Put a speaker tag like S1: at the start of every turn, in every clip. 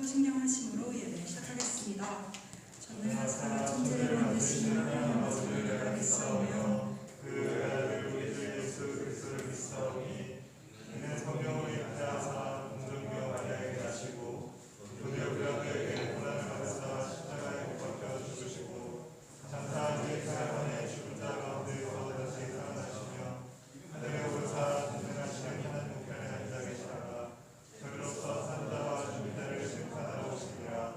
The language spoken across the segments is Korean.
S1: 신경하심으로 예배 시작하겠습니다. 저는 사람의 천지를 만드신 하나님 아버지를 내가 믿사오며
S2: 그 아들 우리 주 예수 그리스도를 믿사오니 이는 성령으로 인하여서 동정녀 마리아에게 나시고 본디오 빌라도에게 고난을 받으사 십자가에 못 박혀 죽으시고 장사한 뒤 사흘 죽은 자 가운데서 다시 살아나시며 하늘에 오르사 전능하시는 하나님 우편에 앉아 계시다가 저리로서 산자와 죽은 자를 심판하러 오시니라.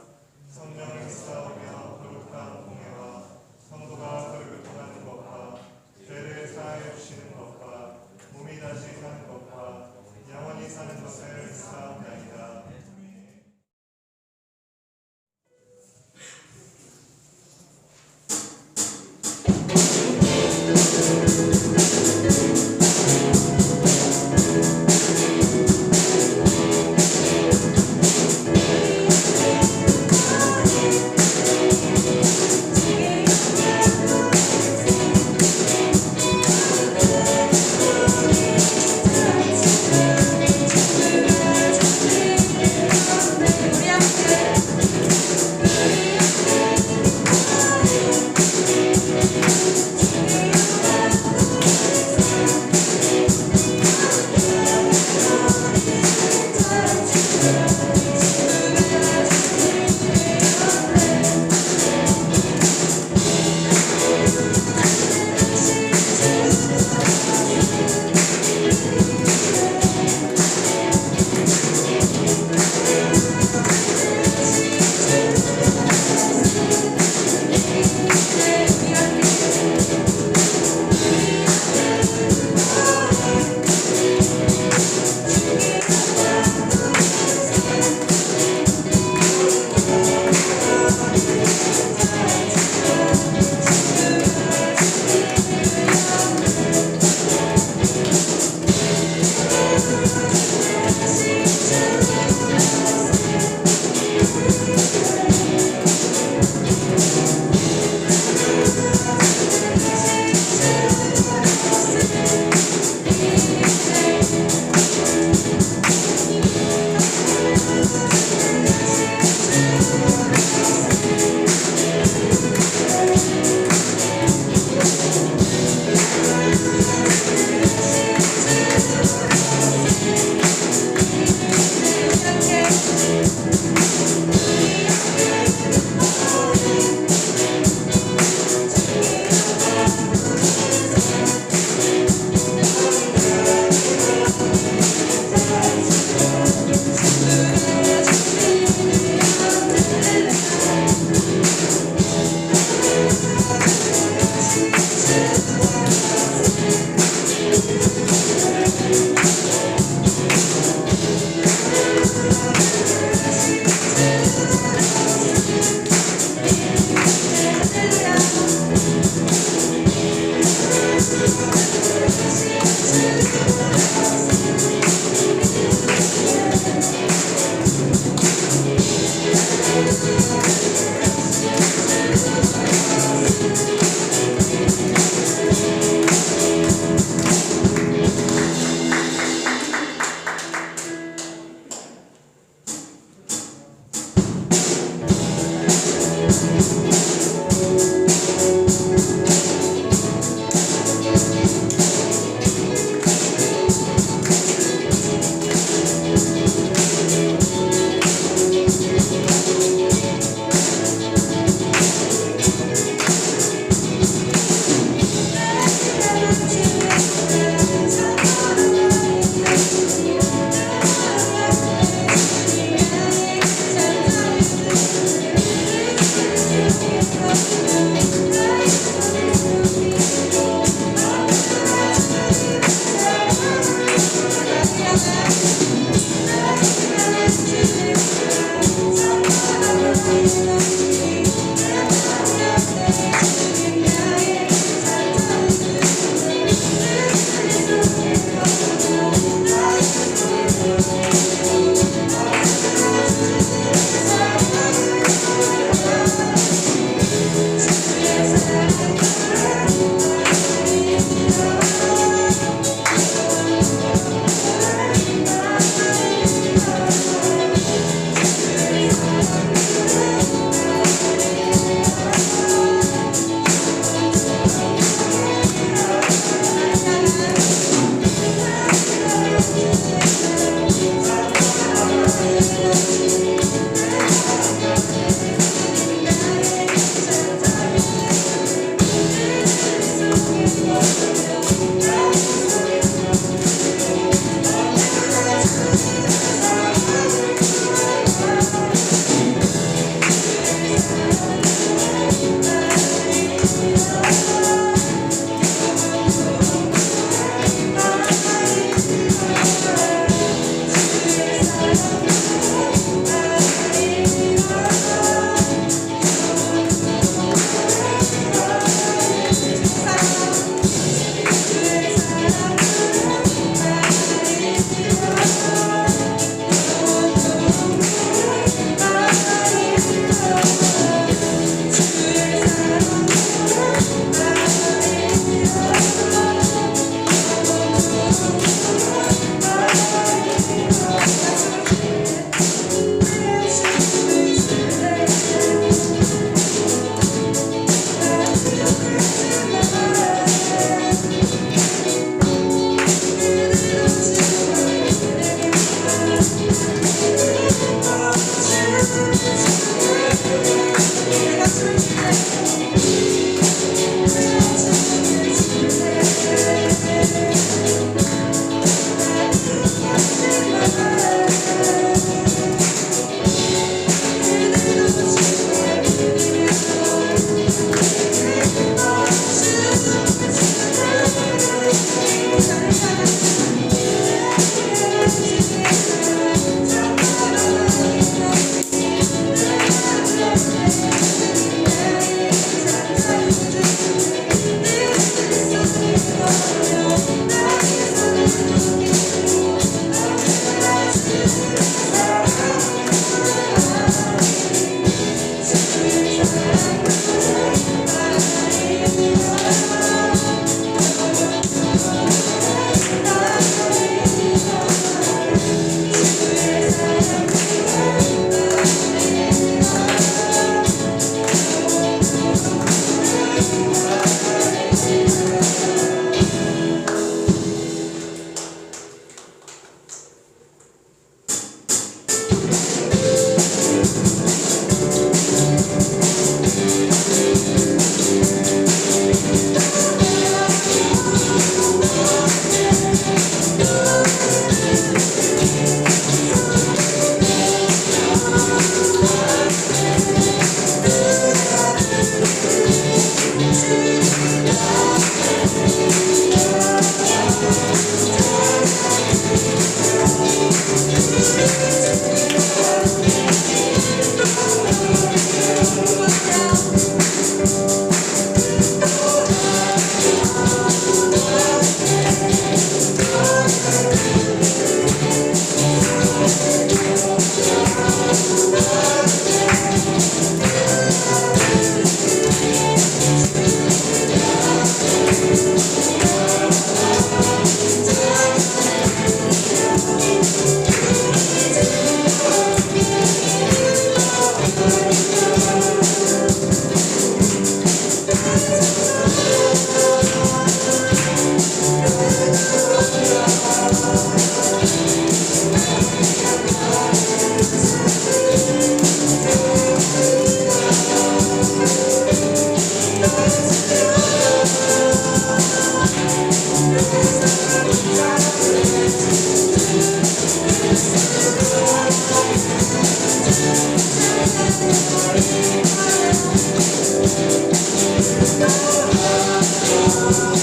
S2: 성령을 믿사오며 거룩한 공예와 성도가 거룩을 통하는 것과 죄를 사하여 주시는 것과 몸이 다시 사는 것과 영원히 사는 것을 믿사옵나이다. 주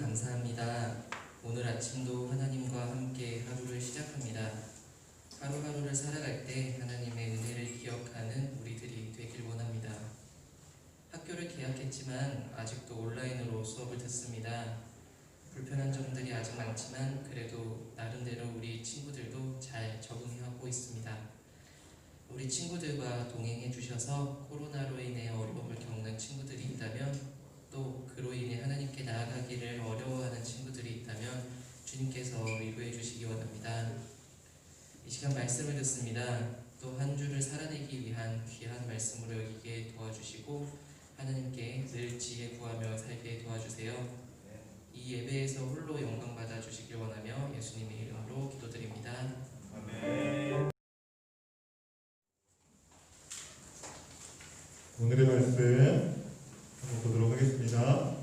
S3: 감사합니다. 오늘 아침도 하나님과 함께 하루를 시작합니다. 하루하루를 살아갈 때 하나님의 은혜를 기억하는 우리들이 되길 원합니다. 학교를 개학했지만 아직도 온라인으로 수업을 듣습니다. 불편한 점들이 아직 많지만 그래도 나름대로 우리 친구들도 잘 적응하고 있습니다. 우리 친구들과 동행해 주셔서 코로나로 인해 어려움을 겪는 친구들이 있다면, 또 그로 인해 하나님께 나아가기를 어려워하는 친구들이 있다면 주님께서 위로해 주시기 원합니다. 이 시간 말씀을 듣습니다. 또 한 주를 살아내기 위한 귀한 말씀으로 여기게 도와주시고 하나님께 늘 지혜 구하며 살게 도와주세요. 이 예배에서 홀로 영광 받아 주시길 원하며 예수님의 이름으로 기도드립니다.
S2: 아멘.
S4: 오늘의 말씀 한번 보도록 하겠습니다.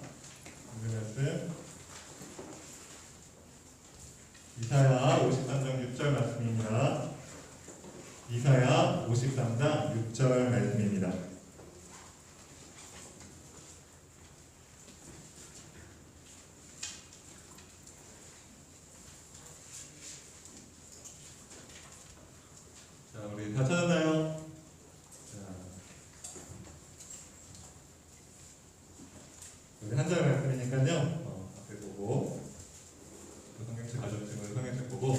S4: 오늘의 말씀 이사야 53장 6절 말씀입니다. 이사야 53장 6절 말씀입니다. 자, 우리 다 찾았나요? 우리 한 절 말씀이니까요. 앞에 보고 성경책 가져오시면 성경책 보고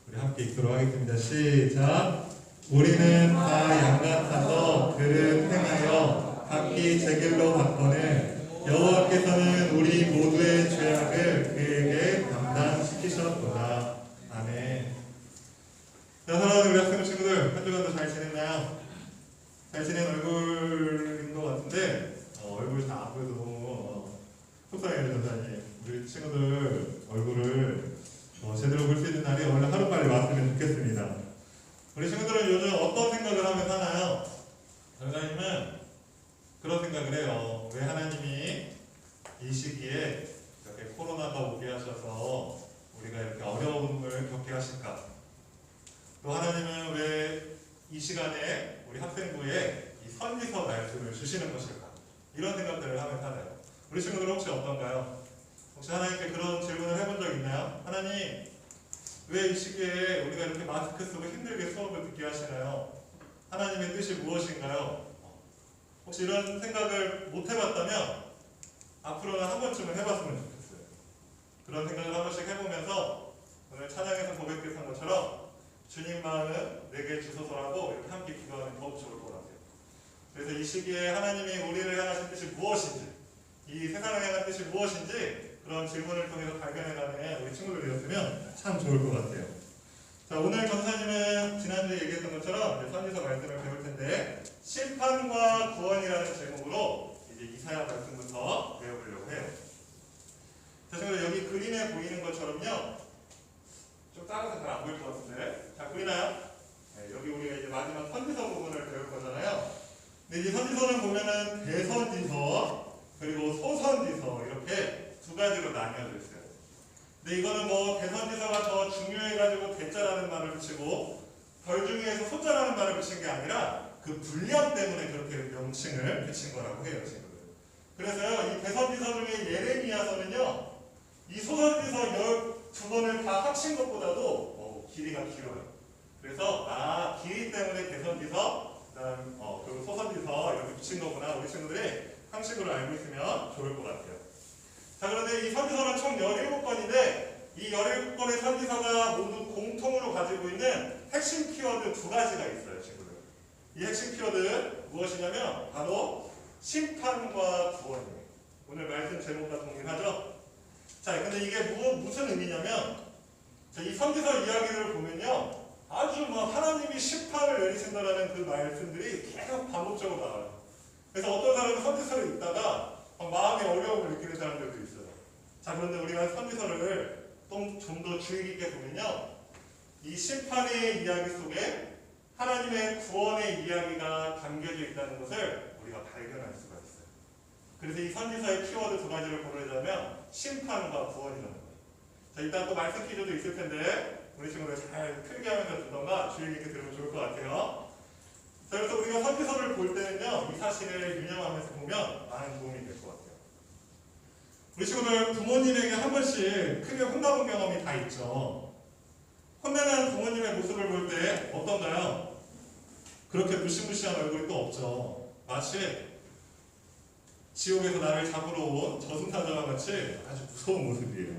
S4: 우리 함께 읽도록 하겠습니다. 시작. 우리는 다 양같아서 그를 행하여 각기 제 길로 갔거늘 여호와께서는 우리 모두의 죄악을 그에게 담당시키셨도다. 아멘. 자, 사랑하는 우리 학생 친구들, 한 주간도 잘 지냈나요? 잘 지낸 얼굴인 것 같은데 얼굴이 다 안 보여서 너무 속상해요, 전사님. 우리 친구들 얼굴을 제대로 볼 수 있는 날이 원래 하루빨리 왔으면 좋겠습니다. 우리 친구들은 요즘 어떤 생각을 하며 사나요? 전사님은 그런 생각을 해요. 왜 하나님이 이 시기에 이렇게 코로나가 오게 하셔서 우리가 이렇게 어려움을 겪게 하실까? 또 하나님은 왜 이 시간에 우리 학생부에 이 선지서 말씀을 주시는 것일까? 이런 생각들을 하며 살아요. 우리 친구들 혹시 어떤가요? 혹시 하나님께 그런 질문을 해본 적 있나요? 하나님, 왜 이 시기에 우리가 이렇게 마스크 쓰고 힘들게 수업을 듣게 하시나요? 하나님의 뜻이 무엇인가요? 혹시 이런 생각을 못 해봤다면 앞으로는 한 번쯤은 해봤으면 좋겠어요. 그런 생각을 한 번씩 해보면서 오늘 찬양에서 고백했던 것처럼 주님 마음 내게 주소서라고 이렇게 함께 기도하면 더욱 좋을 것 같아요. 그래서 이 시기에 하나님이 우리를 향하신 뜻이 무엇인지, 이 세상을 향한 뜻이 무엇인지 그런 질문을 통해서 발견해가는 우리 친구들 되었으면 참 좋을 것 같아요. 자, 오늘 전사님은 지난주에 얘기했던 것처럼 선지서 말씀을 배울 텐데 심판과 구원이라는 제목으로 이제 이사야 말씀부터 배워보려고 해요. 자, 친구들 여기 그림에 보이는 것처럼요. 좀 작아서 잘 안 보일 것 같은데 잘 보이나요? 네, 여기 우리가 이제 마지막 선지서 부분을 배울 거잖아요. 근데 이 선지서는 보면은 대선지서 그리고 소선지서 이렇게 두 가지로 나뉘어져 있어요. 근데 이거는 뭐 대선지서가 더 중요해가지고 대자라는 말을 붙이고 덜 중요해서 소자라는 말을 붙인 게 아니라 그 분량 때문에 그렇게 명칭을 붙인 거라고 해요, 친구들. 그래서요, 이 대선지서 중에 예레미야서는요, 이 소선지서 12권을 다 합친 것보다도 길이가 길어요. 그래서 길이 때문에 대선지서, 그다음 그리고 소선지서 이렇게 붙인 거구나. 우리 친구들이 상식으로 알고 있으면 좋을 것 같아요. 자, 그런데 이 선지서는 총 17권인데 이 17권의 선지서가 모두 공통으로 가지고 있는 핵심 키워드 두 가지가 있어요, 친구들. 이 핵심 키워드 무엇이냐면 바로 심판과 구원이에요. 오늘 말씀 제목과 동일하죠? 자, 근데 이게 무슨 의미냐면 이 선지서 이야기를 보면요, 아주 하나님이 심판을 내리신다라는 그 말씀들이 계속 반복적으로 나와요. 그래서 어떤 사람은 선지서를 읽다가 마음의 어려움을 느끼는 사람들도 있어요. 자, 그런데 우리가 선지서를 좀 더 주의 깊게 보면요, 이 심판의 이야기 속에 하나님의 구원의 이야기가 담겨져 있다는 것을 우리가 발견할 수가 있어요. 그래서 이 선지서의 키워드 두 가지를 고르자면 심판과 구원이라는 거예요. 자, 일단 또 말씀 퀴즈도 있을 텐데 우리 친구들 잘 크게 하면서 듣던가 주의 깊게 들으면 좋을 것 같아요. 자, 그래서 우리가 선지서를 볼 때는요, 이 사실을 유념하면서 보면 많은 도움이 될 것 같아요. 우리 친구들 부모님에게 한 번씩 크게 혼나본 경험이 다 있죠. 혼내는 부모님의 모습을 볼 때 어떤가요? 그렇게 무시무시한 얼굴이 또 없죠. 마치 지옥에서 나를 잡으러 온 저승사자와 같이 아주 무서운 모습이에요.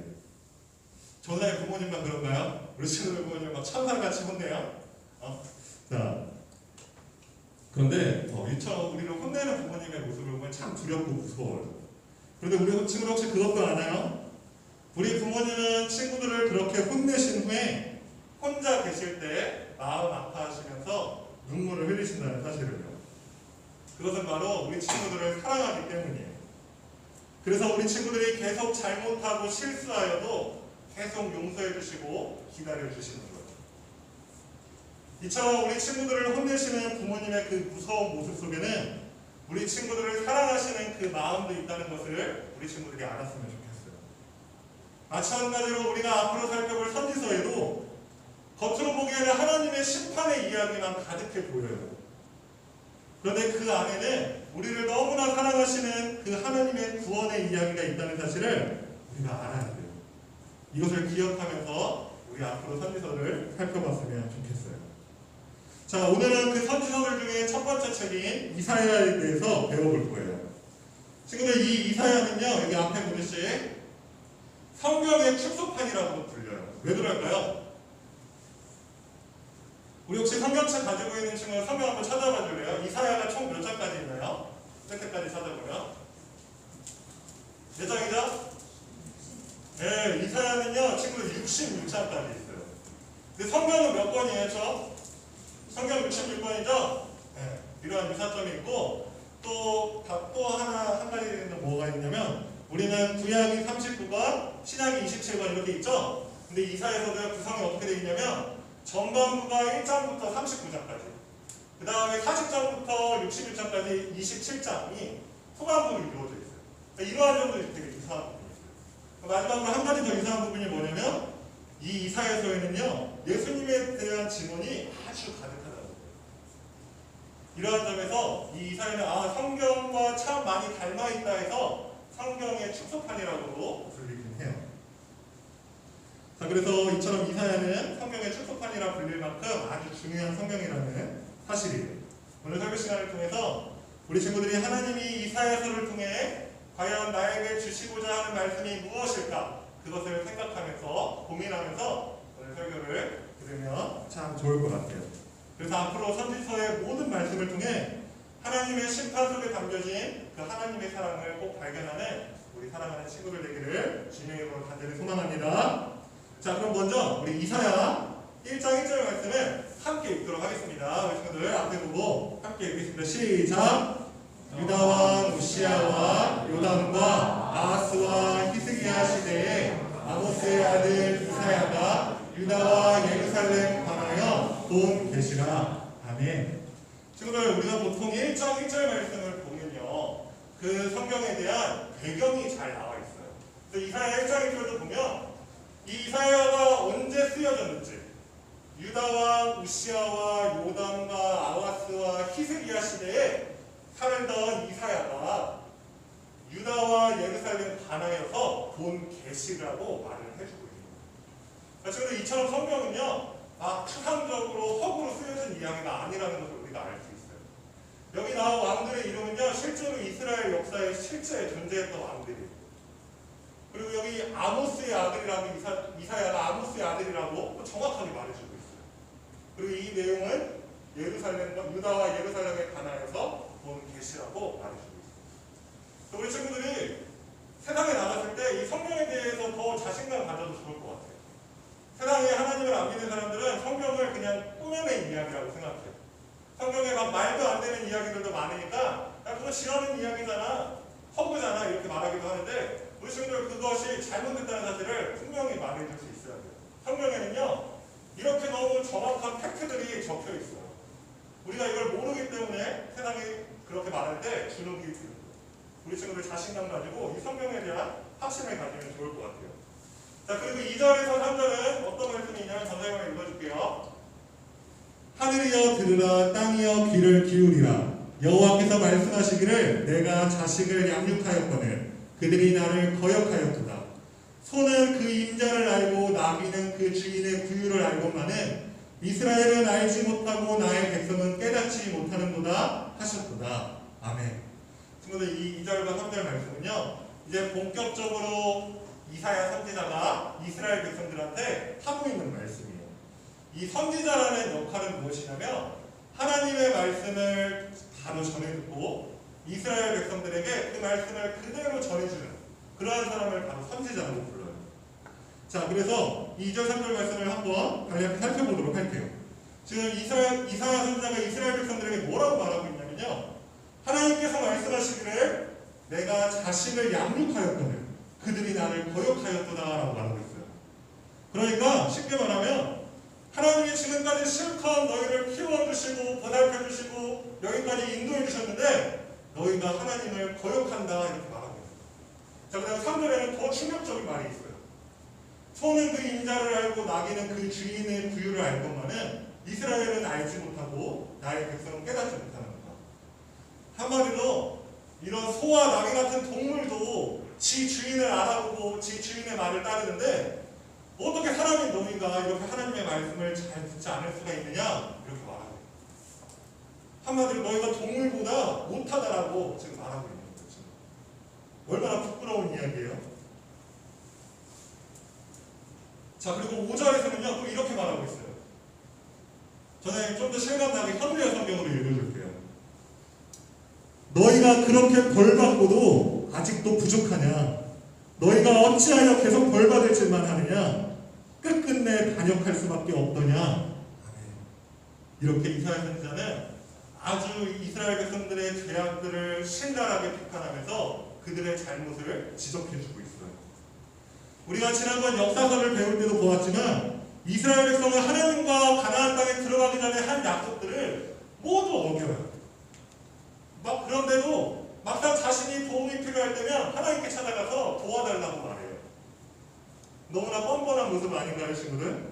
S4: 전화의 부모님만 그런가요? 우리 친구들 부모님 막 천사같이 혼내요? 자, 그런데 이처럼 우리를 혼내는 부모님의 모습을 보면 참 두렵고 무서워요. 그런데 우리 친구들 혹시 그것도 아나요? 우리 부모님은 친구들을 그렇게 혼내신 후에 혼자 계실 때 마음 아파하시면서 눈물을 흘리신다는 사실을요. 그것은 바로 우리 친구들을 사랑하기 때문이에요. 그래서 우리 친구들이 계속 잘못하고 실수하여도 계속 용서해 주시고 기다려 주시는 거예요. 이처럼 우리 친구들을 혼내시는 부모님의 그 무서운 모습 속에는 우리 친구들을 사랑하시는 그 마음도 있다는 것을 우리 친구들이 알았으면 좋겠어요. 마찬가지로 우리가 앞으로 살펴볼 선지서에도 겉으로 보기에는 하나님의 심판의 이야기만 가득해 보여요. 그런데 그 안에는 우리를 너무나 사랑하시는 그 하나님의 구원의 이야기가 있다는 사실을 우리가 알아야 돼요. 이것을 기억하면서 우리 앞으로 선지서를 살펴봤으면 좋겠어요. 자, 오늘은 그 선지서들 중에 첫 번째 책인 이사야에 대해서 배워볼 거예요. 친구들, 이 이사야는요, 여기 앞에 보듯이 성경의 축소판이라고 불려요. 왜 그럴까요? 우리 혹시 성경책 가지고 있는 친구는 성경 한번 찾아봐 줄래요? 이사야가 총 몇 장까지 있나요? 끝까지 찾아보면 몇 장이죠? 네, 이사야는요 친구들 66장까지 있어요. 근데 성경은 몇 권이에요? 성경 66권이죠? 네, 이러한 유사점이 있고 또 한 가지는 뭐가 있냐면 우리는 구약이 39권, 신약이 27권 이렇게 있죠? 근데 이사야서도 구성이 어떻게 되어 있냐면 전반부가 1장부터 39장까지, 그 다음에 40장부터 66장까지 27장이 후반부로 이루어져 있어요. 그러니까 이러한 점도 되게 유사한 부분이 있어요. 마지막으로 한 가지 더 유사한 부분이 뭐냐면 이 이사야서에는요 예수님에 대한 증언이 아주 가득하다는 거예요. 이러한 점에서 이 이사야는 성경과 참 많이 닮아있다 해서 성경의 축소판이라고도 불리긴 해요. 자, 그래서 이처럼 이사야는 성경의 축소판이라 불릴 만큼 아주 중요한 성경이라는 사실이에요. 오늘 설교 시간을 통해서 우리 친구들이 하나님이 이사야서를 통해 과연 나에게 주시고자 하는 말씀이 무엇일까? 그것을 생각하면서 고민하면서 오늘 설교를 들으면 참 좋을 것 같아요. 그래서 앞으로 선지서의 모든 말씀을 통해 하나님의 심판 속에 담겨진 그 하나님의 사랑을 꼭 발견하는 우리 사랑하는 친구들 되기를 주님의 이름으로 간절히 소망합니다. 자, 그럼 먼저 우리 이사야 1장 1절 말씀을 함께 읽도록 하겠습니다. 우리 친구들 앞에 보고 함께 읽겠습니다. 시작! 유다 왕 우시야와 요담과 아하스와 히스기야 시대에 아모스의 아들 이사야가 유다와 예루살렘 관하여 본 계시라. 아멘. 친구들, 우리가 보통 1장 1절 말씀을 보면요 그 성경에 대한 배경이 잘 나와 있어요. 그래서 이사야 1장 1절도 보면 이 이사야가 언제 쓰여졌는지, 유다와 우시야와 요담과 아하스와 히스기야 시대에 살던 이사야가 유다와 예루살렘 관하여서 본 계시라고 말을 해주고 있습니다. 그래서 이처럼 성경은요 추상적으로 허구로 쓰여진 이야기가 아니라는 것을 우리가 알 수 있어요. 여기 나온 왕들의 이름은요 실제로 이스라엘 역사에 실제 존재했던 왕들이에요. 그리고 여기 아모스의 아들이라고 이사야가 아모스의 아들이라고 정확하게 말해주고 있어요. 그리고 이 내용은 유다와 예루살렘에 관하여서 본 계시라고 말해주고 있습니다. 우리 친구들이 세상에 나갔을 때 이 성경에 대해서 더 자신감 가져도 좋을 것 같아요. 세상에 하나님을 안 믿는 사람들은 성경을 그냥 꾸며낸 이야기라고 생각해요. 성경에 막 말도 안 되는 이야기들도 많으니까 야 그거 지어낸 이야기잖아, 허구잖아 이렇게 말하기도 하는데 우리 친구들 그것이 잘못됐다는 사실을 분명히 말해줄 수 있어야 돼요. 성경에는요 이렇게 너무 정확한 팩트들이 적혀 있어요. 우리가 이걸 모르기 때문에 세상이 그렇게 말할 때 주눅이 드는 거예요. 우리 친구들 자신감 가지고 이 성경에 대한 확신을 가지면 좋을 것 같아요. 자, 그리고 2절에서 3절은 어떤 말씀이 있냐면 전사님을 읽어줄게요. 하늘이여 들으라, 땅이여 귀를 기울이라. 여호와께서 말씀하시기를 내가 자식을 양육하였거늘 그들이 나를 거역하였도다. 소는 그 임자를 알고 나귀는 그 주인의 구유를 알고만은 이스라엘은 알지 못하고 나의 백성은 깨닫지 못하는도다 하셨도다. 아멘. 친구들, 이 2절과 3절 말씀은요, 이제 본격적으로 이사야 선지자가 이스라엘 백성들한테 하고 있는 말씀이에요. 이 선지자라는 역할은 무엇이냐면 하나님의 말씀을 바로 전해 듣고 이스라엘 백성들에게 그 말씀을 그대로 전해주는 그러한 사람을 바로 선지자라고 불러요. 자, 그래서 2절 3절 말씀을 한번 간략히 살펴보도록 할게요. 지금 이사야 선지자가 이스라엘 백성들에게 뭐라고 말하고 있냐면요, 하나님께서 말씀하시기를 내가 자신을 양육하였거든 그들이 나를 거역하였도다 라고 말하고 있어요. 그러니까 쉽게 말하면 하나님이 지금까지 실컷 너희를 키워주시고 보살펴주시고 여기까지 인도해 주셨는데 너희가 하나님을 거역한다 이렇게 말하고 있어요. 자, 그 다음 3절에는 더 충격적인 말이 있어요. 소는 그 임자를 알고 나귀는 그 주인의 구유를 알건만은 이스라엘은 알지 못하고 나의 백성은 깨닫지 못하는 거다. 한마디로 이런 소와 나귀 같은 동물도 지 주인을 알아보고 지 주인의 말을 따르는데 어떻게 사람인 너희가 이렇게 하나님의 말씀을 잘 듣지 않을 수가 있느냐 이렇게 말하고 있어요. 한마디로 너희가 동물보다 못하다라고 지금 말하고 있는 거죠. 얼마나 부끄러운 이야기예요. 자, 그리고 5절에서는요 또 이렇게 말하고 있어요. 저는 좀 더 실감나게 현대어 성경으로 읽어줄게요. 너희가 그렇게 벌받고도 아직도 부족하냐? 너희가 어찌하여 계속 벌받을 줄만 하느냐? 끝끝내 반역할 수밖에 없더냐? 이렇게 이사야 선지자는 아주 이스라엘 백성들의 죄악들을 신랄하게 비판하면서 그들의 잘못을 지적해주고 있어요. 우리가 지난번 역사서를 배울 때도 보았지만 이스라엘 백성은 하나님과 가나안 땅에 들어가기 전에 한 약속들을 모두 어겨요. 그런데도 막상 자신이 도움이 필요할 때면 하나님께 찾아가서 도와달라고 말해요. 너무나 뻔뻔한 모습 아닌가요, 친구들?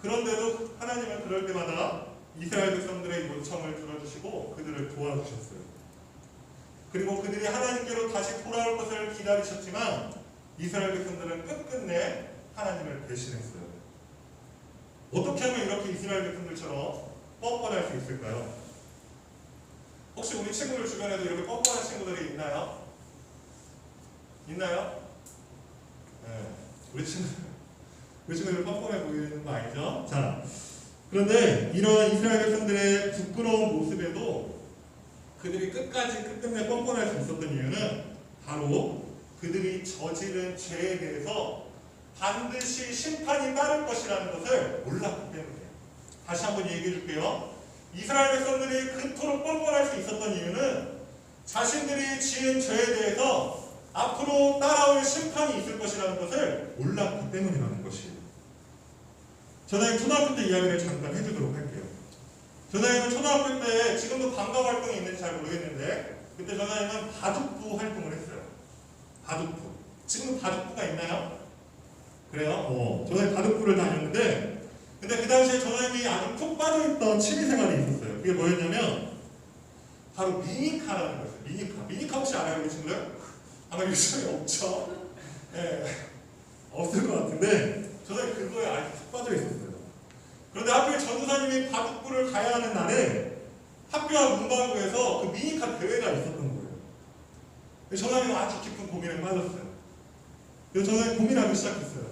S4: 그런데도 하나님은 그럴 때마다 이스라엘 백성들의 요청을 들어주시고 그들을 도와주셨어요. 그리고 그들이 하나님께로 다시 돌아올 것을 기다리셨지만 이스라엘 백성들은 끝끝내 하나님을 배신했어요. 어떻게 하면 이렇게 이스라엘 백성들처럼 뻔뻔할 수 있을까요? 혹시 우리 친구들 주변에도 이렇게 뻔뻔한 친구들이 있나요? 있나요? 네. 우리 친구들 뻔뻔해 보이는 거 아니죠? 자, 그런데 이런 이스라엘 백성들의 부끄러운 모습에도 그들이 끝끝내 뻔뻔할 수 있었던 이유는 바로 그들이 저지른 죄에 대해서 반드시 심판이 따를 것이라는 것을 몰랐기 때문이에요. 다시 한번 얘기해 줄게요. 이스라엘 백성들이 그토록 뻔뻔할 수 있었던 이유는 자신들이 지은 죄에 대해서 앞으로 따라올 심판이 있을 것이라는 것을 몰랐기 때문이라는 것이에요. 전에 초등학교 때 이야기를 잠깐 해주도록 할게요. 전에는 초등학교 때 지금도 방과 활동이 있는지 잘 모르겠는데 그때 전에는 바둑부 활동을 했어요. 바둑부. 지금도 바둑부가 있나요? 그래요? 전에 바둑부를 다녔는데 근데 그 당시에 전화님이 아주 푹 빠져있던 취미생활이 있었어요. 그게 뭐였냐면 바로 미니카라는 거였어요. 미니카 혹시 알아요, 우리 친구들? 아마 요즘에 없죠? 네, 없을 것 같은데 저는 그거에 아주 푹 빠져있었어요. 그런데 하필 전도사님이 바둑부를 가야 하는 날에 학교와 문방구에서 그 미니카 대회가 있었던 거예요. 전화님은 아주 깊은 고민에 빠졌어요. 그래서 저는 고민하기 시작했어요.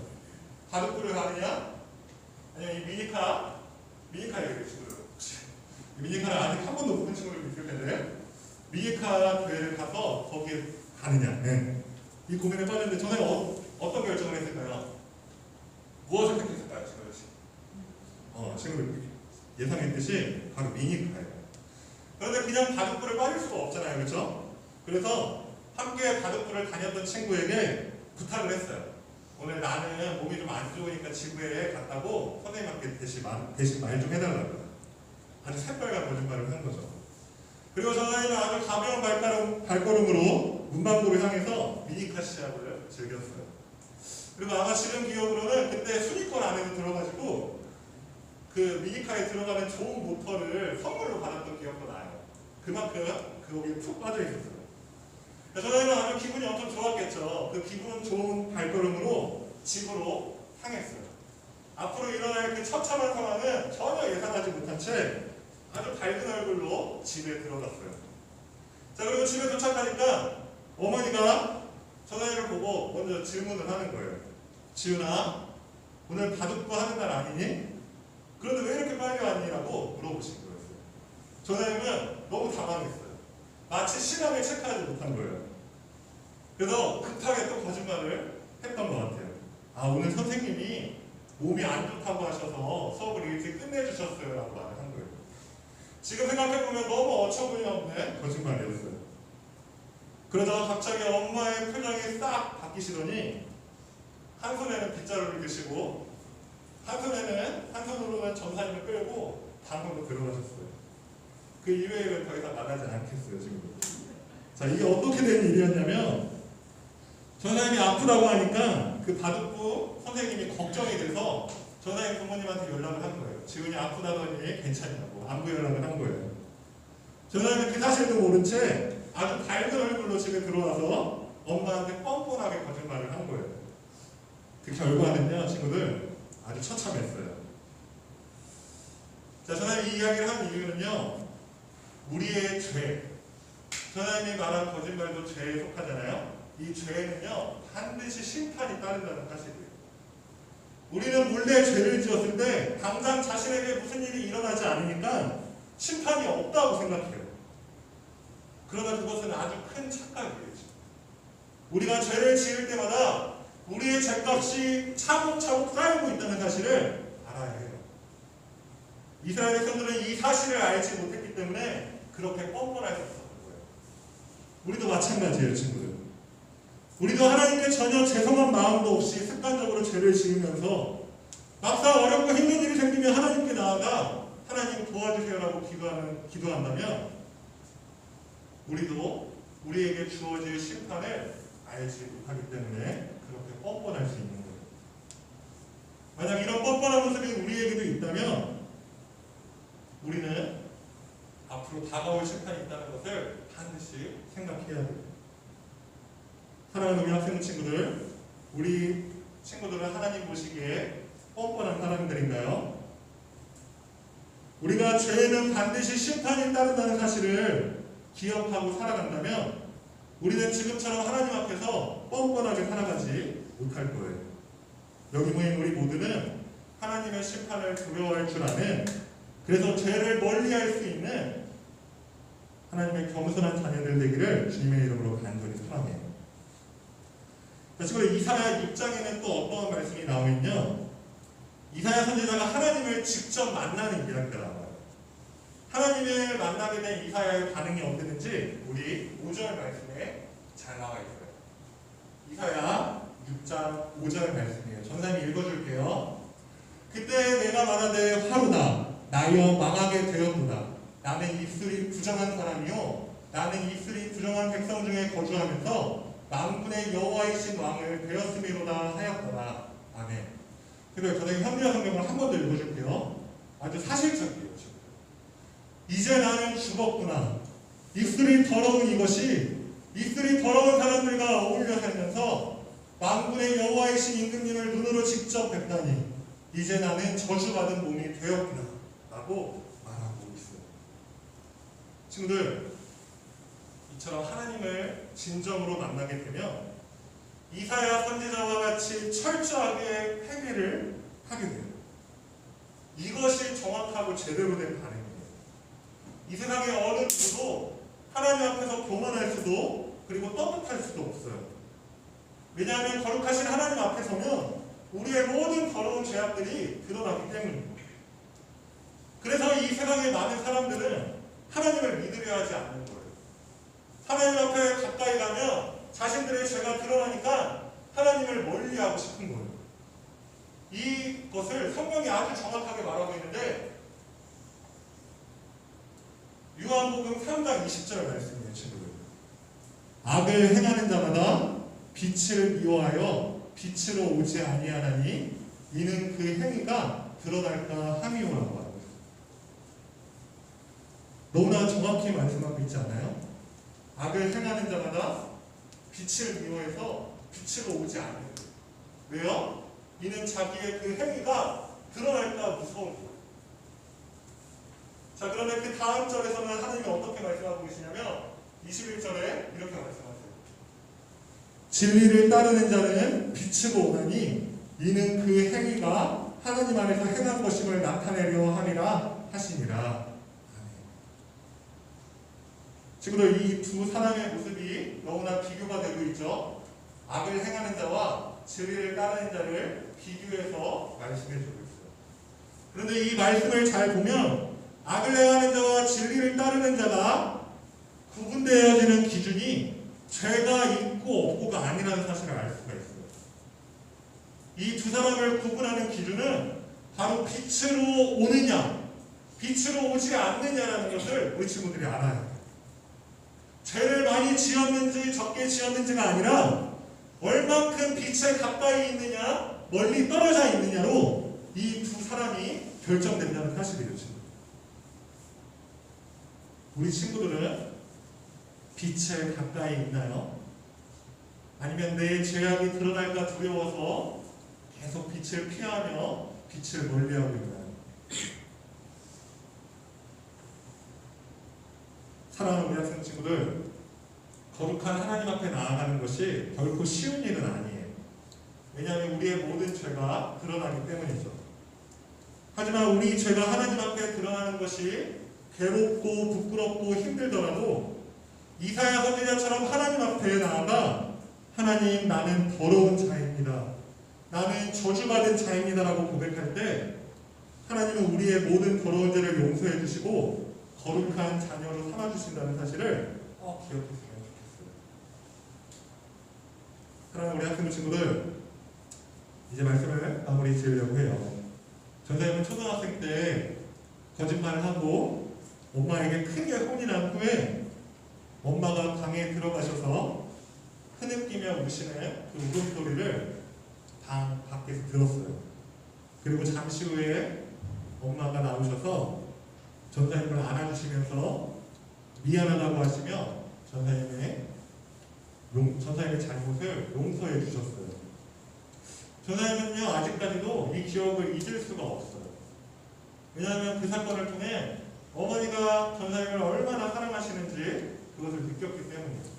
S4: 바둑부를 가느냐? 아니면 이 미니카예요, 친구들. 이 미니카를 아직 한 번도 못 본 친구들 있을 텐데 미니카 대회를 가서 거기에 가느냐? 네. 이 고민에 빠졌는데 저는 어떤 결정을 했을까요? 무엇을 택했을까요, 친구들? 친구들 예상했듯이 바로 미니카예요. 그런데 그냥 바둑부를 빠질 수가 없잖아요, 그렇죠? 그래서 함께 바둑부를 다녔던 친구에게 부탁을 했어요. 오늘 나는 몸이 좀 안 좋으니까 지구에 갔다고 선생님한테 대신 말 좀 해달라고요. 아주 새빨간 거짓말을 한 거죠. 그리고 선생님은 아주 가벼운 발걸음으로 문방구를 향해서 미니카 시합을 즐겼어요. 그리고 아마 지금 기억으로는 그때 순위권 안에도 들어가지고 그 미니카에 들어가는 좋은 모터를 선물로 받았던 기억도 나요. 그만큼 거기에 푹 빠져 있었어요.
S2: 전하님은 아주 기분이 엄청 좋았겠죠. 그 기분 좋은 발걸음으로 집으로 향했어요. 앞으로 일어날 그 처참한 상황은 전혀 예상하지 못한 채 아주 밝은 얼굴로 집에 들어갔어요. 자, 그리고 집에 도착하니까 어머니가 전하님을 보고 먼저 질문을 하는 거예요. 지훈아, 오늘 바둑부 하는 날 아니니? 그런데 왜 이렇게 빨리 왔니? 라고 물어보신 거였어요. 전하님은 너무 당황했어요. 마치 시간을 체크하지 못한 거예요. 그래서 급하게 또 거짓말을 했던 것 같아요. 아, 오늘 선생님이 몸이 안 좋다고 하셔서 수업을 일찍 끝내주셨어요 라고 말을 한 거예요. 지금 생각해보면 너무 어처구니 없는 거짓말이었어요. 그러다가 갑자기 엄마의 표정이 싹 바뀌시더니 한 손에는 빗자루를 드시고 한 손으로는 전사님을 끌고 방으로 들어가셨어요. 그 이외에는 더 이상 나가지 않겠어요 지금. 자, 이게 어떻게 된 일이었냐면 전사님이 아프다고 하니까 그 바둑부 선생님이 걱정이 돼서 전사님 부모님한테 연락을 한 거예요. 지훈이 아프다더니 괜찮냐고 안부 연락을 한 거예요. 전사님은 그 사실도 모른 채 아주 밝은 얼굴로 집에 들어와서 엄마한테 뻔뻔하게 거짓말을 한 거예요. 그 결과는요 친구들 아주 처참했어요. 자, 전하님이 이 이야기를 한 이유는요 우리의 죄, 전하님이 말한 거짓말도 죄에 속하잖아요. 이 죄는요 반드시 심판이 따른다는 사실이에요. 우리는 몰래 죄를 지었을 때 당장 자신에게 무슨 일이 일어나지 않으니까 심판이 없다고 생각해요. 그러나 그것은 아주 큰 착각이에요. 우리가 죄를 지을 때마다 우리의 죄값이 차곡차곡 쌓이고 있다는 사실을 알아야 해요. 이스라엘 백성들은 이 사실을 알지 못했기 때문에 그렇게 뻔뻔할 수 없었던 거예요. 우리도 마찬가지예요, 친구들. 우리도 하나님께 전혀 죄송한 마음도 없이 습관적으로 죄를 지으면서 막상 어렵고 힘든 일이 생기면 하나님께 나아가 하나님 도와주세요라고 기도한다면 우리도 우리에게 주어질 심판을 알지 못하기 때문에 그렇게 뻔뻔할 수 있는 거예요. 만약 이런 뻔뻔한 모습이 우리에게도 있다면 우리는 앞으로 다가올 심판이 있다는 것을 반드시 생각해야 돼요. 사랑하는 우리 학생 친구들, 우리 친구들은 하나님 보시기에 뻔뻔한 사람들인가요? 우리가 죄에는 반드시 심판이 따른다는 사실을 기억하고 살아간다면 우리는 지금처럼 하나님 앞에서 뻔뻔하게 살아가지 못할 거예요. 여기 모인 우리 모두는 하나님의 심판을 두려워할 줄 아는, 그래서 죄를 멀리할 수 있는 하나님의 겸손한 자녀들 되기를 주님의 이름으로 간절히 소망해요. 지금 이사야 6장에는 또 어떤 말씀이 나오면요, 이사야 선지자가 하나님을 직접 만나는 이야기가 나와요. 하나님을 만나게 된 이사야의 반응이 어땠는지 우리 5절 말씀에 잘 나와 있어요. 이사야 6장 5절 말씀이에요. 전사님이 읽어줄게요. 그때 내가 말하되 화로다, 나여 망하게 되었도다. 나는 입술이 부정한 사람이요, 나는 입술이 부정한 백성 중에 거주하면서 만군의 여호와이신 왕을 배웠음이로다 하였더라. 아멘. 그리고 저는 현대어 성경을 한 번 더 읽어줄게요. 아주 사실적이에요. 이제 나는 죽었구나. 입술이 더러운 이것이 입술이 더러운 사람들과 어울려 살면서 만군의 여호와이신 임금님을 눈으로 직접 뵙다니 이제 나는 저주받은 몸이 되었구나 라고 말하고 있어요. 친구들, 이처럼 하나님을 진정으로 만나게 되면 이사야 선지자와 같이 철저하게 회개를 하게 돼요. 이것이 정확하고 제대로 된 반응이에요. 이 세상의 어느 누구도 하나님 앞에서 교만할 수도 그리고 떳떳할 수도 없어요. 왜냐하면 거룩하신 하나님 앞에 서면 우리의 모든 더러운 죄악들이 드러나기 때문입니다. 그래서 이 세상의 많은 사람들은 하나님을 믿으려 하지 않는 거예요. 하나님 앞에 가까이 가면 자신들의 죄가 드러나니까 하나님을 멀리하고 싶은 거예요. 이것을 성경이 아주 정확하게 말하고 있는데 요한복음 3장 20절 말씀이에요, 친구들. 악을 행하는 자마다 빛을 미워하여 빛으로 오지 아니하나니 이는 그 행위가 드러날까 함이오라고 하고 있어요. 너무나 정확히 말씀하고 있지 않아요? 악을 행하는 자마다 빛을 미워해서 빛으로 오지 않는 거예요. 왜요? 이는 자기의 그 행위가 드러날까 무서운 거예요. 자, 그런데 그 다음 절에서는 하나님이 어떻게 말씀하고 계시냐면 21절에 이렇게 말씀하세요. 진리를 따르는 자는 빛으로 오나니 이는 그 행위가 하나님 안에서 행한 것임을 나타내려 함이라 하시니라. 지금도 이 두 사람의 모습이 너무나 비교가 되고 있죠. 악을 행하는 자와 진리를 따르는 자를 비교해서 말씀해 주고 있어요. 그런데 이 말씀을 잘 보면 악을 행하는 자와 진리를 따르는 자가 구분되어지는 기준이 죄가 있고 없고가 아니라는 사실을 알 수가 있어요. 이 두 사람을 구분하는 기준은 바로 빛으로 오느냐, 빛으로 오지 않느냐라는 것을 우리 친구들이 알아야 해요. 죄를 많이 지었는지 적게 지었는지가 아니라 얼만큼 빛에 가까이 있느냐, 멀리 떨어져 있느냐로 이 두 사람이 결정된다는 사실이에요. 지금. 우리 친구들은 빛에 가까이 있나요? 아니면 내 죄악이 드러날까 두려워서 계속 빛을 피하며 빛을 멀리하고 있나요? 사랑하는 우리 학생 친구들, 거룩한 하나님 앞에 나아가는 것이 결코 쉬운 일은 아니에요. 왜냐하면 우리의 모든 죄가 드러나기 때문이죠. 하지만 우리 죄가 하나님 앞에 드러나는 것이 괴롭고 부끄럽고 힘들더라도 이사야 선지자처럼 하나님 앞에 나아가 하나님, 나는 더러운 자입니다. 나는 저주받은 자입니다 라고 고백할 때 하나님은 우리의 모든 더러운 죄를 용서해 주시고 거룩한 자녀로 삼아주신다는 사실을 기억했으면 좋겠어요. 사랑하는 우리 학생 친구들, 이제 말씀을 마무리 지으려고 해요. 전사님은 초등학생 때 거짓말을 하고 엄마에게 크게 혼이 난 후에 엄마가 방에 들어가셔서 흐느끼며 우시는 그 울음소리를 방 밖에서 들었어요. 그리고 잠시 후에 엄마가 나오셔서 전사님을 안아주시면서 미안하다고 하시며 전사님의 잘못을 용서해 주셨어요. 전사님은요, 아직까지도 이 기억을 잊을 수가 없어요. 왜냐하면 그 사건을 통해 어머니가 전사님을 얼마나 사랑하시는지 그것을 느꼈기 때문이에요.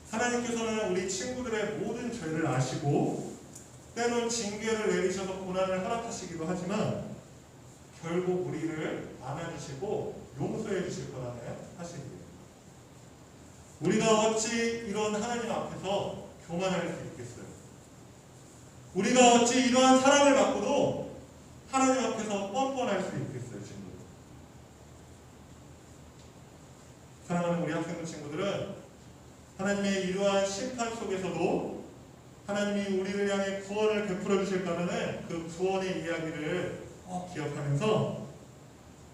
S2: 하나님께서는 우리 친구들의 모든 죄를 아시고 때론 징계를 내리셔서 고난을 허락하시기도 하지만 결국 우리를 안아주시고 용서해 주실 거라는 사실이에요. 우리가 어찌 이런 하나님 앞에서 교만할 수 있겠어요? 우리가 어찌 이러한 사랑을 받고도 하나님 앞에서 뻔뻔할 수 있겠어요, 친구들? 사랑하는 우리 학생 친구들은 하나님의 이러한 심판 속에서도 하나님이 우리를 향해 구원을 베풀어 주실 거라는 그 구원의 이야기를 기억하면서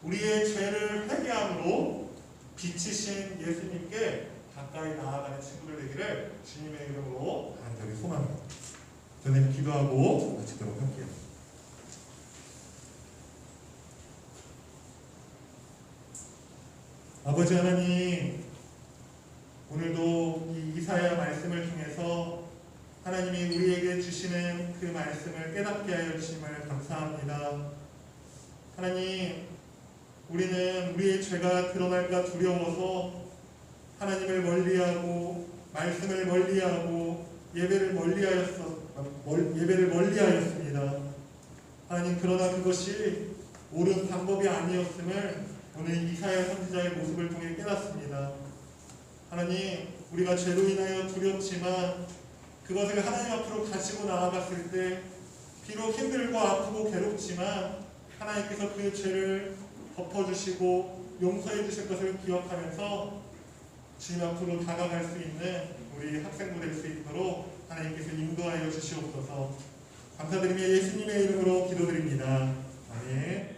S2: 우리의 죄를 회개함으로 빛이신 예수님께 가까이 나아가는 친구들 되기를 주님의 이름으로 간절히 소망합니다. 저는 기도하고 마치도록 할게요. 아버지 하나님, 오늘도 이 이사야 말씀을 통해서 하나님이 우리에게 주시는 그 말씀을 깨닫게 하여 주심을 감사합니다. 하나님, 우리는 우리의 죄가 드러날까 두려워서 하나님을 멀리하고 말씀을 멀리하고 예배를 멀리하였습니다. 하나님, 그러나 그것이 옳은 방법이 아니었음을 오늘 이사야 선지자의 모습을 통해 깨닫습니다. 하나님, 우리가 죄로 인하여 두렵지만 그것을 하나님 앞으로 가지고 나아갔을 때 비록 힘들고 아프고 괴롭지만 하나님께서 그 죄를 덮어주시고 용서해 주실 것을 기억하면서 주님 앞으로 다가갈 수 있는 우리 학생도 될 수 있도록 하나님께서 인도하여 주시옵소서. 감사드리며 예수님의 이름으로 기도드립니다. 아멘.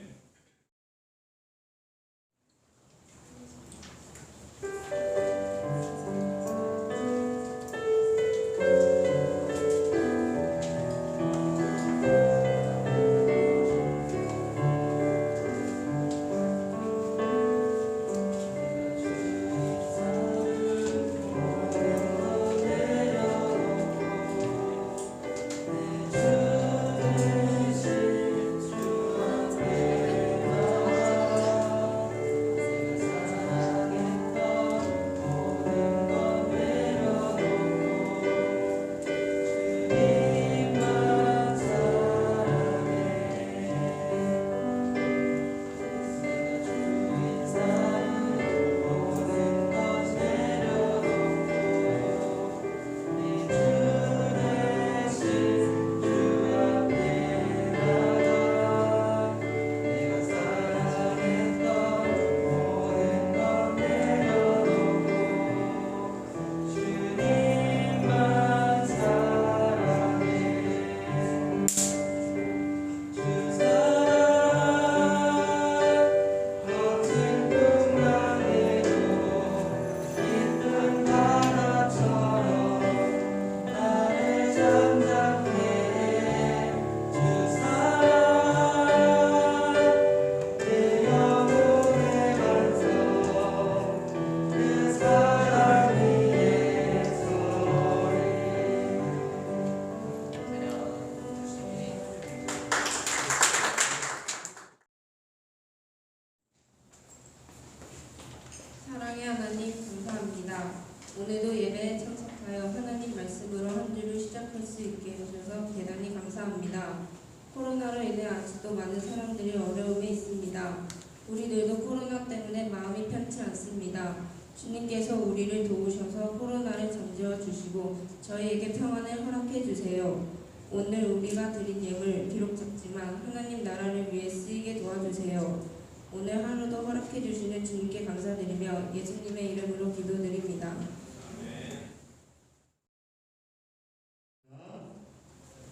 S5: 있게 해주셔서 대단히 감사합니다. 코로나로 인해 아직도 많은 사람들이 어려움에 있습니다. 우리들도 코로나 때문에 마음이 편치 않습니다. 주님께서 우리를 도우셔서 코로나를 잠재워 주시고 저희에게 평안을 허락해 주세요. 오늘 우리가 드린 예물 비록 작지만 하나님 나라를 위해 쓰이게 도와주세요. 오늘 하루도 허락해 주시는 주님께 감사드리며 예수님의 이름으로 기도드립니다.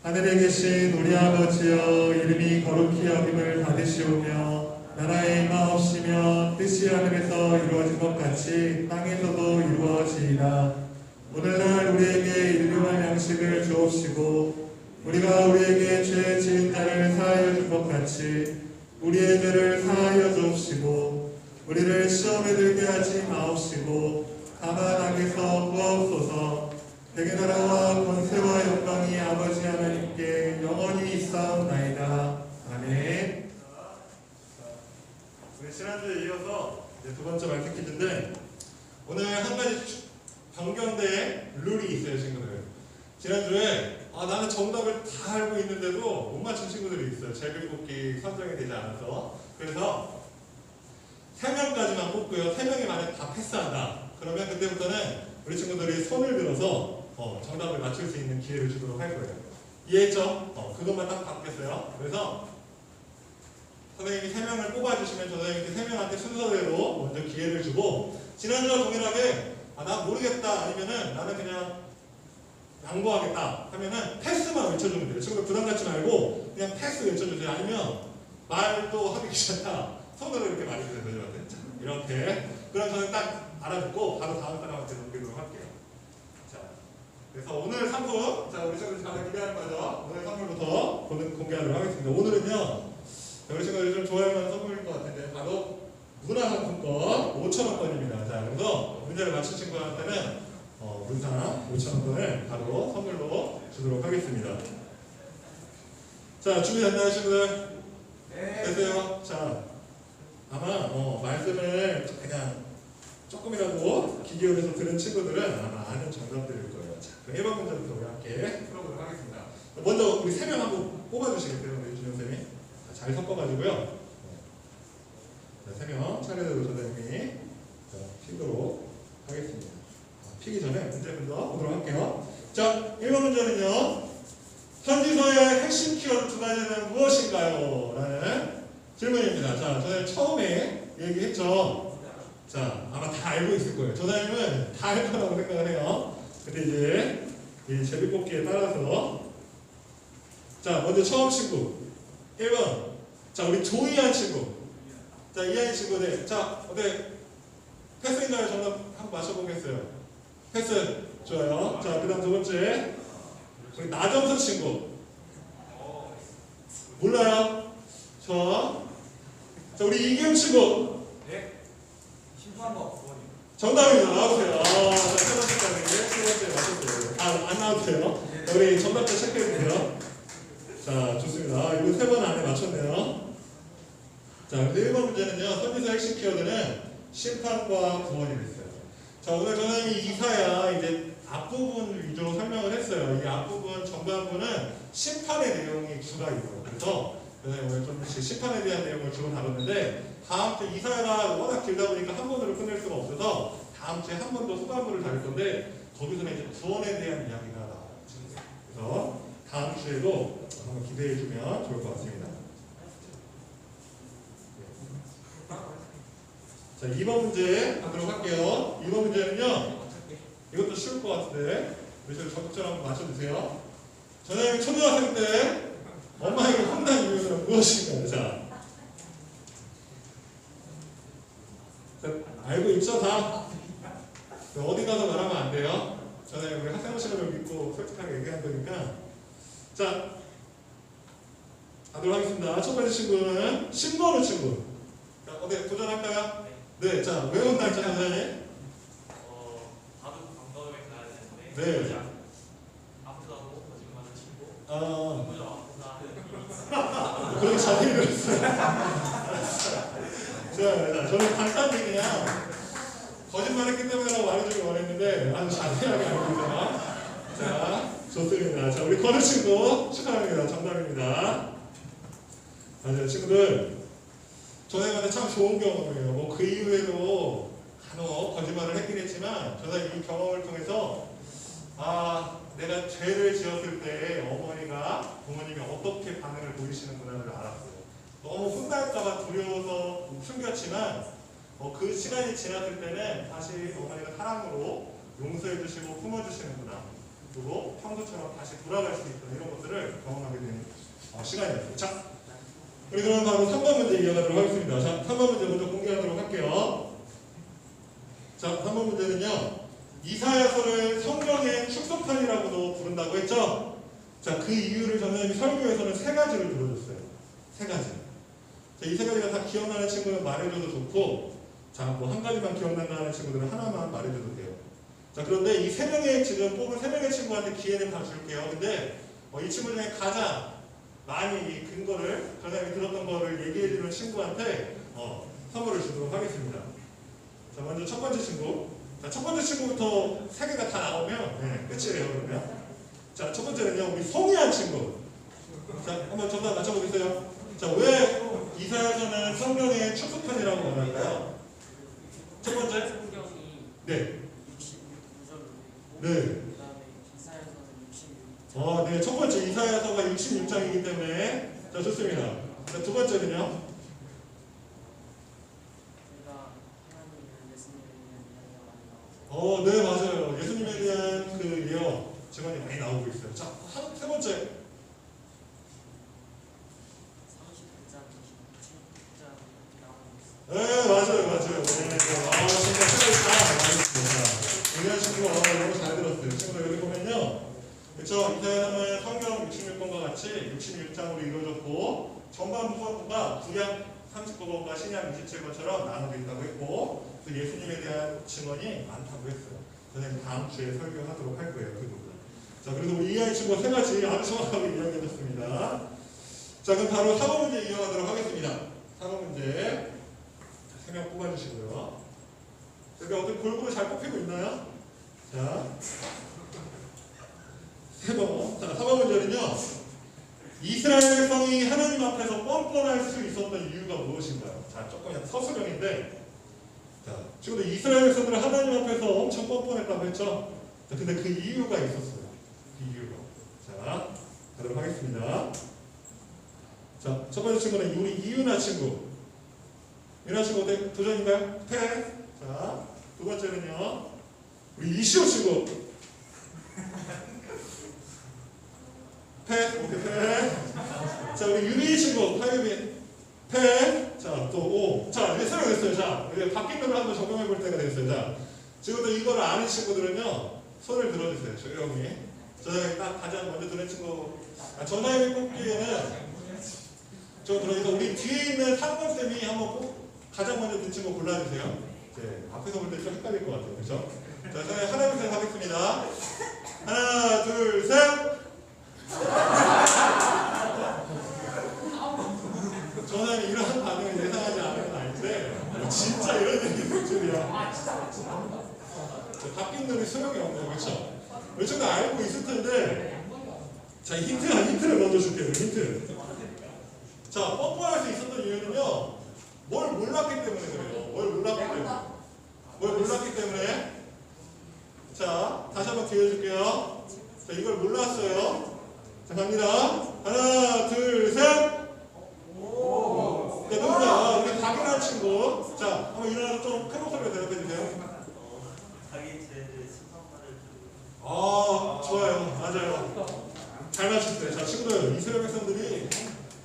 S4: 하늘에 계신 우리 아버지여, 이름이 거룩히 여김을 받으시오며 나라의 임하옵시며 뜻이 하늘에서 이루어진 것 같이 땅에서도 이루어지이다. 오늘날 우리에게 일용할 양식을 주옵시고 우리가 우리에게 죄 지은 자를 사하여 준 것 같이 우리의 죄를 사하여 주옵시고 우리를 시험에 들게 하지 마옵시고 다만 악에서 구하옵소서. 대개 나라와 권세와 영광이 아버지 하나님께 영원히 있사옵나이다. 아멘.
S2: 우리 지난주에 이어서 이제 두 번째 말씀 퀴즈인데, 오늘 한 가지 변경된 룰이 있어요, 친구들. 지난주에 나는 정답을 다 알고 있는데도 못 맞춘 친구들이 있어요. 제비뽑기 선정이 되지 않아서. 그래서 3명까지만 뽑고요. 3명이 만약 다 패스한다. 그러면 그때부터는 우리 친구들이 손을 들어서 정답을 맞출 수 있는 기회를 주도록 할 거예요. 이해했죠? 그것만 딱 바뀌었어요. 그래서 선생님이 3명을 뽑아주시면 저 선생님께 3명한테 순서대로 먼저 기회를 주고, 지난주와 동일하게 나 모르겠다 아니면은 나는 그냥 양보하겠다 하면은 패스만 외쳐주면 돼요. 친구들 부담 갖지 말고 그냥 패스 외쳐주세요. 아니면 말도 하기 귀찮다 손으로 이렇게 말해주세요. 저한테 이렇게. 그럼 저는 딱 알아듣고 바로 다음 사람한테 넘기도록 할게요. 자, 그래서 오늘 상품, 자 우리 친구들 다들 기대하는 거죠. 오늘 선물부터 공개하도록 하겠습니다. 오늘은요, 우리 친구들이 좀 좋아할 만한 선물일 것 같은데 바로 문화상품권 5,000원권입니다. 자, 그래서 문제를 맞춘 친구한테는 문상 5,000원권을 바로 선물로 주도록 하겠습니다. 자, 준비됐나요, 친구들?
S6: 네.
S2: 됐어요? 자, 아마 말씀을 그냥 조금이라도 귀 기울여서 들은 친구들은 아마 아는 정답들일 거예요. 자, 그럼 1번 문제부터 우리 함께 풀어보도록 하겠습니다. 먼저 우리 3명 한번 뽑아주시겠어요, 우리 준영 쌤이? 잘 섞어가지고요. 자, 3명 차례대로 선생님이 피도록 하겠습니다. 피기 전에 문제 먼저 보도록 할게요. 자, 1번 문제는요, 선지서의 핵심 키워드 2가지는 무엇인가요? 라는 질문입니다. 자, 저는 처음에 얘기했죠. 자, 아마 다 알고 있을 거예요. 저자님은 다 알 거라고 생각을 해요. 근데 이제 이 제비뽑기에 따라서, 자, 먼저 처음 친구 1번. 자, 우리 조이한 친구. 자, 이한 친구들. 자, 어때? 패스인가요? 정답 한번 맞춰보겠어요. 패스. 좋아요. 자, 그 다음 두 번째. 우리 나정선 친구. 몰라요? 자, 우리 이기영 친구.
S6: 네. 심판법 9번이요.
S2: 정답입니다. 나오세요. 자, 세 번째까지. 세 번째 맞췄어요. 안 나와도 돼요. 자, 우리 정답자 체크해주세요. 자, 좋습니다. 이거 3번 안에 맞췄네요. 자, 근데 1번 문제는요, 선지서 핵심 키워드는 심판과 구원이 됐어요. 자, 오늘 선생님이 이사야 이제 앞부분 위주로 설명을 했어요. 이 앞부분, 전반부는 심판의 내용이 주가 있어요. 그래서 오늘 좀 심판에 대한 내용을 주로 다뤘는데, 다음 주 이사야가 워낙 길다 보니까 한 번으로 끝낼 수가 없어서 다음 주에 한 번 더 후반부를 다룰 건데, 거기서는 이제 구원에 대한 이야기가 나와요. 그래서 다음 주에도 한번 기대해 주면 좋을 것 같습니다. 자, 2번 문제 가도록 할게요. 2번 문제는요, 이것도 쉬울 것 같은데 우리 적극적으로 한번 맞춰주세요. 전화님이 초등학생 때 엄마에게 혼난 이유는 무엇인가요? 자, 알고 있죠? 다? 어디 가서 말하면 안 돼요. 전화님 우리 학생실을 믿고 솔직하게 얘기한 거니까. 자, 가도록 하겠습니다. 첫 번째 친구는 신번호 친구. 자, 어디 도전할까요? 네, 자, 왜 혼나 있죠, 선생님?
S6: 바둑 방법에 가야 되는데.
S2: 네.
S6: 아프다고 거짓말을 치고.
S2: 아,
S6: 공부좀 아프다.
S2: 그렇게 잘 읽었어요. 자, 저는 간단히 그냥 거짓말했기 때문에라고 말해주길 원했는데 아주 자세하게 알고 있어요. 자,
S4: 좋습니다. 자, 우리 건우 친구 축하합니다. 정답입니다. 맞아요, 친구들. 전에만에 참 좋은 경험이에요. 뭐 그 이후에도 간혹 거짓말을 했긴 했지만 저는 이 경험을 통해서 내가 죄를 지었을 때 어머니가 부모님이 어떻게 반응을 보이시는구나를 알았어요. 너무 혼날까봐 두려워서 숨겼지만 그 시간이 지났을 때는 다시 어머니가 사랑으로 용서해 주시고 품어주시는구나. 그리고 평소처럼 다시 돌아갈 수 있던 이런 것들을 경험하게 되는 시간이었어요. 자, 우리 그럼 바로 3번 문제 이어가도록 하겠습니다. 자, 3번 문제 먼저 공개하도록 할게요. 자, 3번 문제는요. 이사야서를 성경의 축소판이라고도 부른다고 했죠? 자, 그 이유를 저는 설교에서는 3가지를 들어줬어요. 3가지. 자, 이 3가지가 다 기억나는 친구는 말해줘도 좋고, 자, 뭐 한 가지만 기억난다는 친구들은 하나만 말해줘도 돼요. 자, 그런데 이 3명의 지금 뽑은 3명의 친구한테 기회는 다 줄게요. 근데 이 친구 중에 가장 많이 이 근거를, 전에 들었던 거를 얘기해주는 친구한테 선물을 주도록 하겠습니다. 자, 먼저 첫 번째 친구. 자, 첫 번째 친구부터 3개가 다 나오면 끝이에요, 그러면. 자, 첫 번째는요, 우리 송이한 친구. 자, 한번 정답 맞춰보겠어요. 자, 왜 이사야서는 성경의 축소판이라고 말할까요? 첫 번째.
S7: 성경이
S4: 네.
S7: 66구절로
S4: 네.
S7: 그다음에 이사야서는 66장.
S4: 네, 첫 번째 이사야서가 66장이기 때문에. 자, 좋습니다. 자, 두 번째는요.
S7: 우리가 하나님을 예수님에 대한 이야기가 많이 나와서.
S4: 네, 맞아요. 예수님에 대한 그 예언 증언이 많이 나오고 있어요. 자, 세 번째.
S7: 39장, 27장 나오고 있어요.
S4: 네, 맞아요. 네, 진짜 알겠습니다. 이런 친구가 너무 잘 들었어요. 친구들 여기 보면요. 그렇죠? 이사야서는 성경 66권과 같이 66장으로 이루어졌고 전반 부분과 구약 39권과 신약 27권처럼 나눠져 있다고 했고 또 예수님에 대한 증언이 많다고 했어요. 저는 다음 주에 설교하도록 할 거예요. 그 부분. 자, 그래서 우리 이하의 친구가 3가지 아주 정확하게 이야기해줬습니다. 자, 그럼 바로 4번 문제 이어가도록 하겠습니다. 4번 문제. 3명 뽑아주시고요. 여기 어떻게 골고루 잘 뽑히고 있나요? 자, 3번. 자, 4번 문제는요. 이스라엘 백성이 하나님 앞에서 뻔뻔할 수 있었던 이유가 무엇인가요? 자, 조금 약간 서술형인데, 자, 지금도 이스라엘 백성들은 하나님 앞에서 엄청 뻔뻔했다고 했죠? 자, 근데 그 이유가 있었어요. 그 이유가. 자, 가도록 하겠습니다. 자, 첫 번째 친구는 우리 이윤아 친구. 이윤아 친구 어때? 도전인가요? 패. 자, 두 번째는요. 우리 이시오 친구. 패. 오케이, 패. 자, 우리 유리 친구. 타이비. 패. 자, 또 오. 자, 이제 설명 됐어요. 자, 이제 바뀐 거를 한번 적용해 볼 때가 됐어요. 자, 지금부터 이거를 아는 친구들은요. 손을 들어주세요. 조용히. 저는 딱 가장 먼저 들은 친구. 전화위에 뽑기에는 그러니까 우리 뒤에 있는 상권쌤이 한번 가장 먼저 든 친구 골라주세요. 네, 앞에서 볼 때 좀 헷갈릴 것 같아요. 그렇죠? 자, 저는 하나, 둘, 셋 하겠습니다. 하나, 둘, 셋! 저는 이런 반응을 예상하지 않은 건 아닌데 진짜 이런 얘기 있을 줄이야. 바뀐 놈이 소용이 없네요. 그렇죠? 요즘도 알고 있을 텐데 자, 힌트를 먼저 줄게요. 힌트. 자, 뻔뻔할 수 있었던 이유는요. 뭘 몰랐기 때문에 그래요. 뭘 몰랐기 때문에. 자, 다시 한번 기회 줄게요. 자, 이걸 몰랐어요. 자, 갑니다. 하나, 둘, 셋. 자, 누구냐? 우리 박인환 친구. 자, 한번 일어나서 좀 큰 목소리로 대답해 주세요.
S8: 자기 죄를 심판받을 줄.
S4: 좋아요. 맞아요. 잘 맞췄어요. 자, 친구들, 이스라엘 백성들이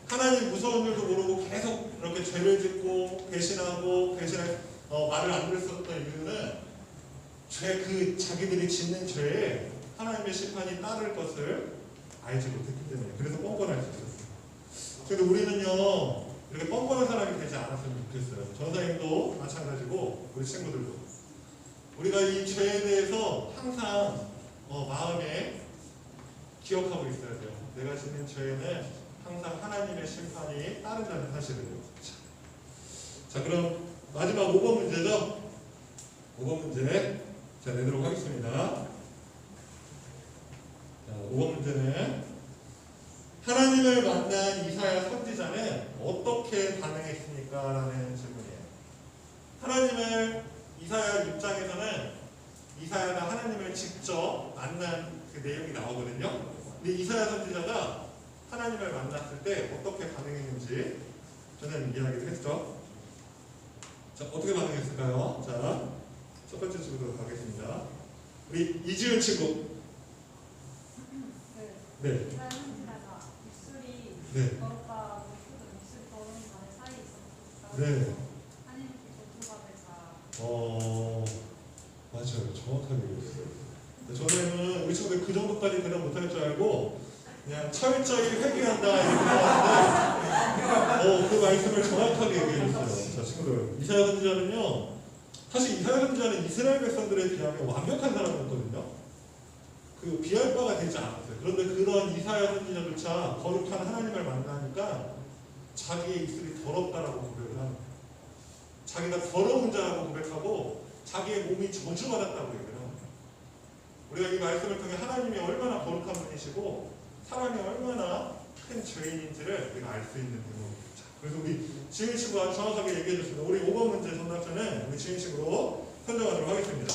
S4: 하나님 무서운 줄도 모르고 계속 이렇게 죄를 짓고 배신하고 말을 안 들었었던 이유는 자기들이 짓는 죄에 하나님의 심판이 따를 것을 알지 못했기 때문에. 그래서 뻔뻔할 수 있었어요. 근데 우리는요 이렇게 뻔뻔한 사람이 되지 않았으면 좋겠어요. 전사님도 마찬가지고 우리 친구들도 우리가 이 죄에 대해서 항상 마음에 기억하고 있어야 돼요. 내가 짓는 죄에는 항상 하나님의 심판이 따른다는 사실을요. 자, 그럼 마지막 5번 문제죠. 5번 문제 자, 내도록 하겠습니다. 자, 5번 문제는 하나님을 만난 이사야 선지자는 어떻게 반응했습니까? 라는 질문이에요. 하나님을 이사야 입장에서는 이사야가 하나님을 직접 만난 그 내용이 나오거든요. 근데 이사야 선지자가 하나님을 만났을 때 어떻게 반응했는지 저는 이야기를 했죠. 자, 어떻게 반응했을까요? 자, 첫 번째 친구로 가겠습니다. 우리 이지은 친구. 네.
S9: 이사야 선지자가 입술이
S4: 네.
S9: 더럽다고 입술이 더러운 자의 사이에 있었다고
S4: 네.
S9: 하나님께서 조각을 다
S4: 맞아요. 정확하게 얘기했어요. 저는 우리 친구들 그 정도까지 대답 못할 줄 알고 그냥 철저히 회개한다 이렇게 나왔는데 그 말씀을 정확하게 얘기해줬어요. 자, 친구들, 이사야 선지자는요, 사실 이사야 선지자는 이스라엘 백성들에 비하면 완벽한 사람이었거든요. 그 비할 바가 되지 않았어요. 그런데 그런 이사야 선지자조차 거룩한 하나님을 만나니까 자기의 입술이 더럽다라고 고백을 합니다. 자기가 더러운 자라고 고백하고 자기의 몸이 저주받았다고 얘기를 합니다. 우리가 이 말씀을 통해 하나님이 얼마나 거룩한 분이시고 사람이 얼마나 큰 죄인인지를 우리가 알 수 있는 부분입니다. 그래서 우리 지은 친구가 정확하게 얘기해 줬습니다. 우리 5번 문제 정답자는 우리 지은 친구로 선정하도록 하겠습니다.